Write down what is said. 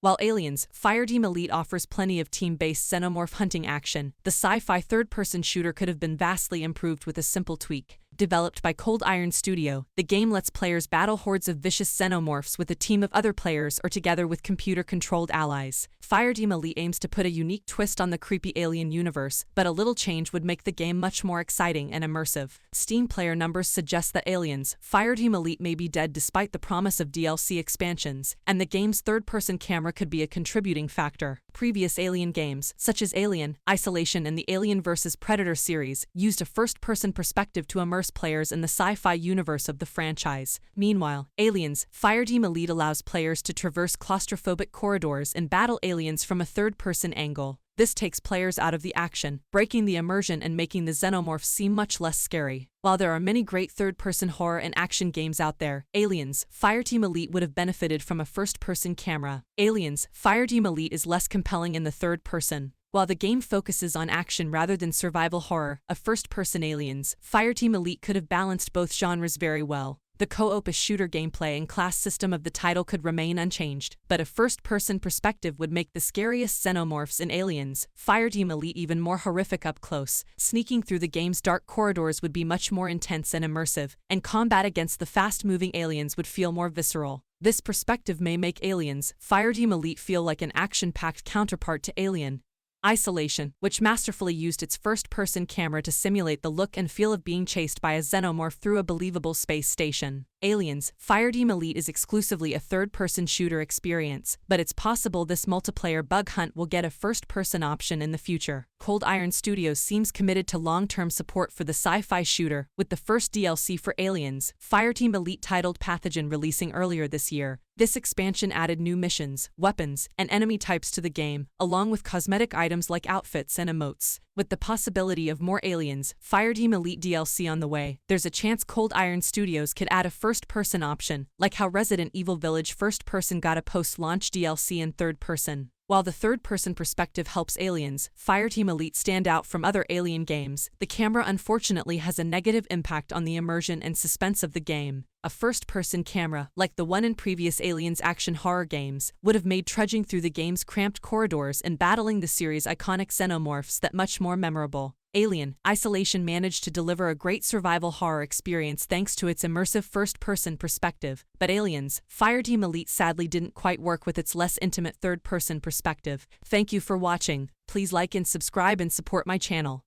While Aliens, Fireteam Elite offers plenty of team-based xenomorph hunting action, the sci-fi third-person shooter could have been vastly improved with a simple tweak. Developed by Cold Iron Studio, the game lets players battle hordes of vicious xenomorphs with a team of other players or together with computer-controlled allies. Fireteam Elite aims to put a unique twist on the creepy alien universe, but a little change would make the game much more exciting and immersive. Steam player numbers suggest that Aliens, Fireteam Elite may be dead despite the promise of DLC expansions, and the game's third-person camera could be a contributing factor. Previous Alien games, such as Alien, Isolation and the Alien vs. Predator series, used a first-person perspective to immerse players in the sci-fi universe of the franchise. Meanwhile, Aliens, Fireteam Elite allows players to traverse claustrophobic corridors and battle aliens from a third-person angle. This takes players out of the action, breaking the immersion and making the xenomorphs seem much less scary. While there are many great third-person horror and action games out there, Aliens, Fireteam Elite would have benefited from a first-person camera. Aliens, Fireteam Elite is less compelling in the third person. While the game focuses on action rather than survival horror, a first-person Aliens, Fireteam Elite could have balanced both genres very well. The co-op shooter gameplay and class system of the title could remain unchanged, but a first-person perspective would make the scariest xenomorphs in Aliens, Fireteam Elite even more horrific up close. Sneaking through the game's dark corridors would be much more intense and immersive, and combat against the fast-moving aliens would feel more visceral. This perspective may make Aliens, Fireteam Elite feel like an action-packed counterpart to Alien. Isolation, which masterfully used its first-person camera to simulate the look and feel of being chased by a xenomorph through a believable space station. Aliens, Fireteam Elite is exclusively a third-person shooter experience, but it's possible this multiplayer bug hunt will get a first-person option in the future. Cold Iron Studios seems committed to long-term support for the sci-fi shooter, with the first DLC for Aliens, Fireteam Elite titled Pathogen releasing earlier this year. This expansion added new missions, weapons, and enemy types to the game, along with cosmetic items like outfits and emotes. With the possibility of more Aliens, Fireteam Elite DLC on the way, there's a chance Cold Iron Studios could add a first-person option, like how Resident Evil Village first-person got a post-launch DLC in third-person. While the third-person perspective helps Aliens, Fireteam Elite stand out from other Alien games, the camera unfortunately has a negative impact on the immersion and suspense of the game. A first-person camera, like the one in previous Aliens action horror games, would have made trudging through the game's cramped corridors and battling the series' iconic xenomorphs that much more memorable. Alien, Isolation managed to deliver a great survival horror experience thanks to its immersive first-person perspective, but Aliens, Fireteam Elite sadly didn't quite work with its less intimate third-person perspective. Thank you for watching. Please like and subscribe and support my channel.